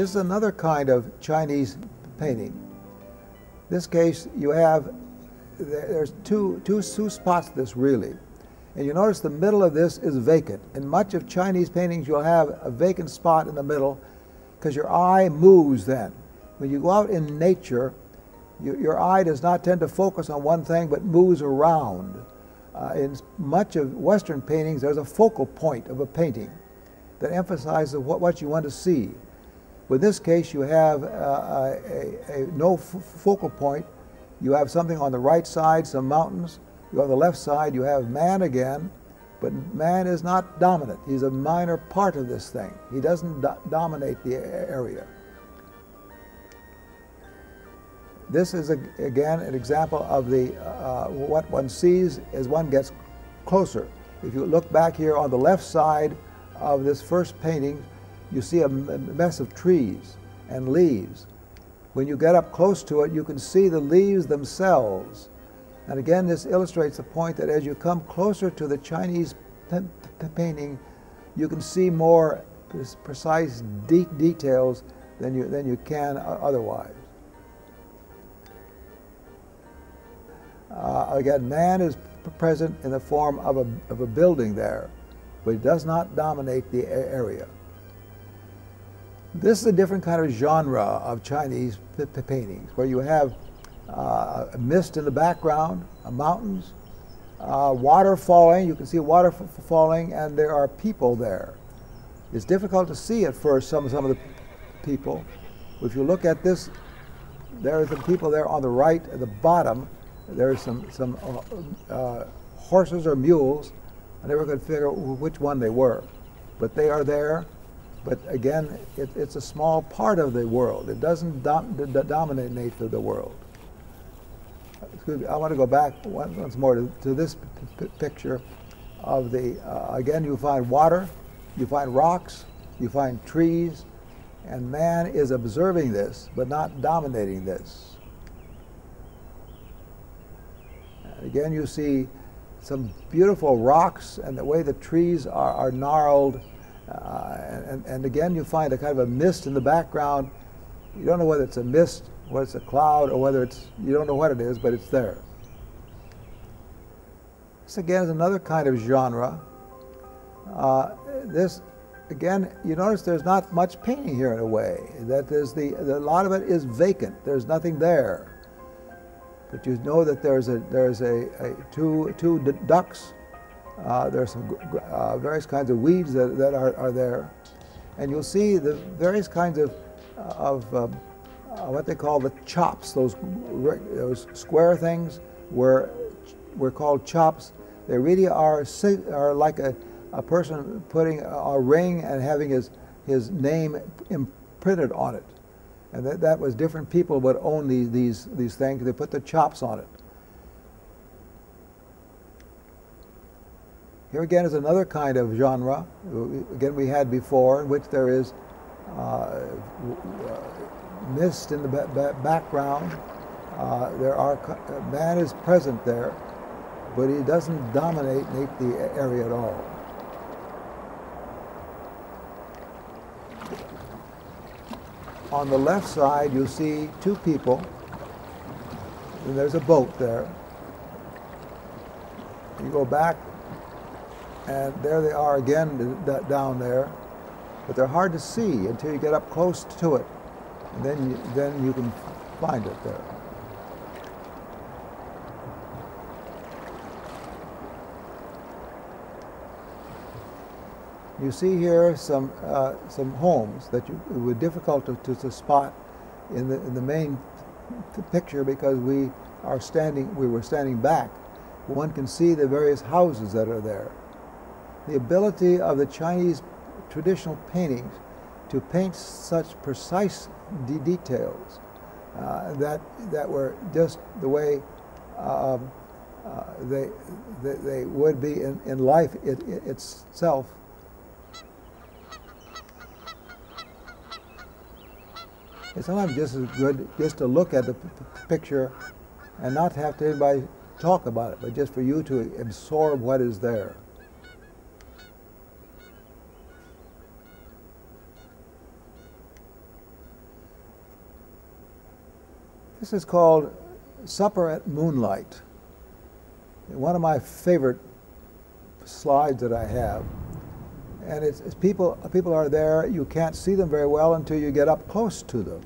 This is another kind of Chinese painting. In this case, you have, there's two spots to this really. And you notice the middle of this is vacant. In much of Chinese paintings, you'll have a vacant spot in the middle because your eye moves then. When you go out in nature, your eye does not tend to focus on one thing but moves around. In much of Western paintings, there's a focal point of a painting that emphasizes what you want to see. With this case, you have no focal point. You have something on the right side, some mountains. You go on the left side, you have man again, but man is not dominant. He's a minor part of this thing. He doesn't dominate the area. This is, again, an example of the what one sees as one gets closer. If you look back here on the left side of this first painting, you see a mess of trees and leaves. When you get up close to it, you can see the leaves themselves. And again, this illustrates the point that as you come closer to the Chinese painting, you can see more precise details than you can otherwise. Again, man is present in the form of a building there, but it does not dominate the area. This is a different kind of genre of Chinese paintings, where you have a mist in the background, mountains, water falling. You can see water falling, and there are people there. It's difficult to see at first some of the people. If you look at this, there are some people there on the right at the bottom. There are some horses or mules. I never could figure out which one they were, but they are there. But again, it's a small part of the world. It doesn't dominate the world. Excuse me, I want to go back once more to this picture of the, again, you find water, you find rocks, you find trees, and man is observing this, but not dominating this. And again, you see some beautiful rocks and the way the trees are gnarled. And again, you find a kind of a mist in the background. You don't know whether it's a mist, whether it's a cloud, or whether it's, you don't know what it is, but it's there. This again is another kind of genre. This, again, you notice there's not much painting here in a way. That there's a lot of it is vacant. There's nothing there. But you know that there's two ducks. There's some various kinds of weeds that are there, and you'll see the various kinds of what they call the chops. Those square things were called chops. They really are like a person putting a ring and having his name imprinted on it, and that was different people would own these things. They put the chops on it. Here again is another kind of genre, again we had before, in which there is mist in the background. Man is present there, but he doesn't dominate the area at all. On the left side, you'll see two people, and there's a boat there. You go back, and there they are again down there, but they're hard to see until you get up close to it, and then you can find it there. You see here some homes that it was difficult to spot in the main picture because we were standing back. One can see the various houses that are there. The ability of the Chinese traditional paintings to paint such precise details that were just the way they would be in life itself. It's sometimes just as good just to look at the picture and not have to anybody talk about it, but just for you to absorb what is there. This is called Supper at Moonlight. One of my favorite slides that I have. And it's people are there. You can't see them very well until you get up close to them.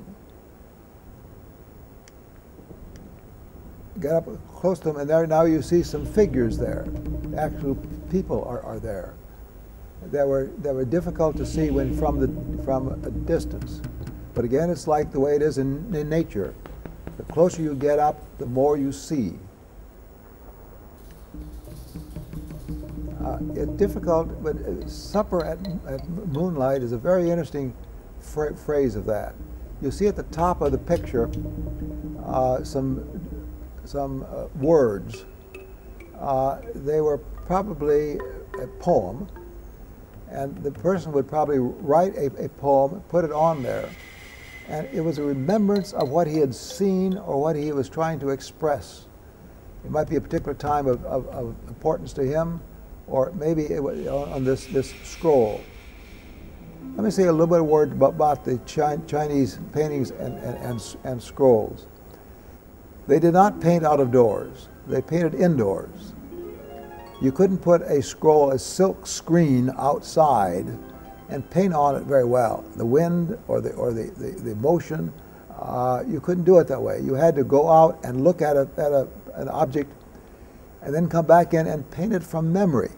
Get up close to them, and there now you see some figures there. Actual people are there. That were difficult to see when from a distance. But again, it's like the way it is in nature. The closer you get up, the more you see. It's difficult, but supper at moonlight is a very interesting phrase of that. You see at the top of the picture some words. They were probably a poem, and the person would probably write a poem, put it on there, and it was a remembrance of what he had seen or what he was trying to express. It might be a particular time of importance to him, or maybe it was on this scroll. Let me say a little bit of word about the Chinese paintings and scrolls. They did not paint out of doors. They painted indoors. You couldn't put a scroll, a silk screen outside and paint on it very well. The wind or the motion, you couldn't do it that way. You had to go out and look at an object and then come back in and paint it from memory.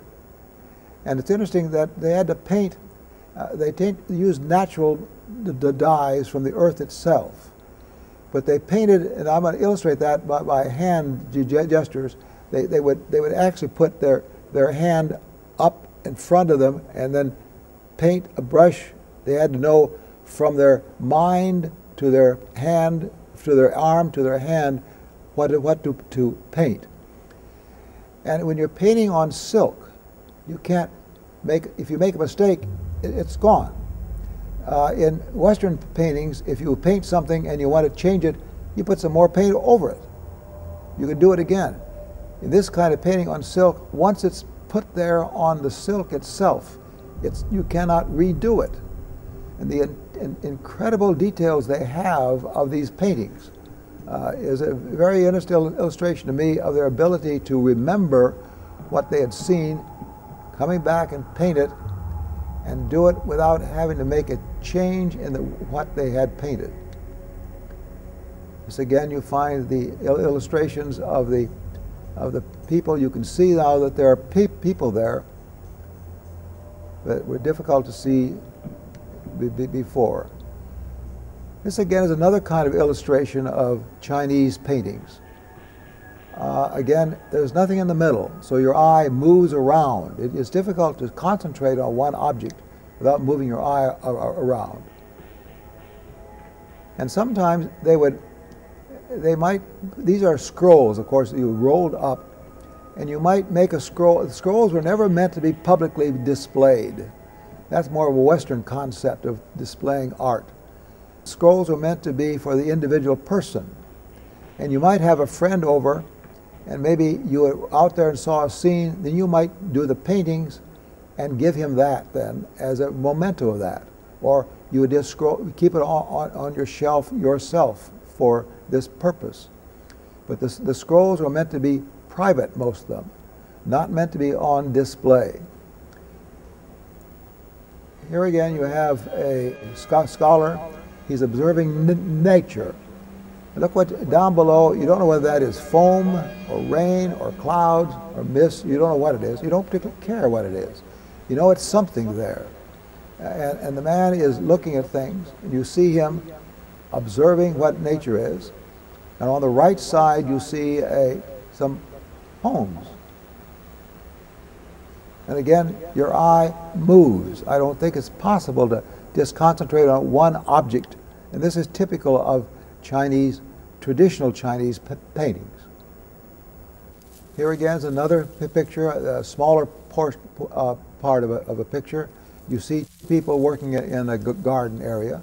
And it's interesting that they had to paint, they used natural dyes from the earth itself. But they painted, and I'm going to illustrate that by hand gestures. They would actually put their hand up in front of them and then paint a brush. They had to know from their mind to their hand, to their arm, to their hand, what to paint. And when you're painting on silk, you can't make, if you make a mistake, it's gone. In Western paintings, if you paint something and you want to change it, you put some more paint over it. You can do it again. In this kind of painting on silk, once it's put there on the silk itself, you cannot redo it. And the incredible details they have of these paintings is a very interesting illustration to me of their ability to remember what they had seen, coming back and paint it, and do it without having to make a change in what they had painted. This again, you find the illustrations of the people. You can see now that there are people there that were difficult to see before. This again is another kind of illustration of Chinese paintings. Again, there's nothing in the middle, so your eye moves around. It is difficult to concentrate on one object without moving your eye around. And sometimes these are scrolls, of course, you rolled up, and you might make a scroll. The scrolls were never meant to be publicly displayed. That's more of a Western concept of displaying art. Scrolls were meant to be for the individual person. And you might have a friend over, and maybe you were out there and saw a scene, then you might do the paintings and give him that then as a memento of that. Or you would just keep it on your shelf yourself for this purpose. But the scrolls were meant to be private, most of them, not meant to be on display. Here again you have a scholar. He's observing nature. And look what down below, you don't know whether that is foam or rain or clouds or mist. You don't know what it is. You don't particularly care what it is. You know it's something there. And the man is looking at things, and you see him observing what nature is. And on the right side you see some homes. And again, your eye moves. I don't think it's possible to just concentrate on one object. And this is typical of traditional Chinese paintings. Here again is another picture, a smaller part of a picture. You see people working in a garden area.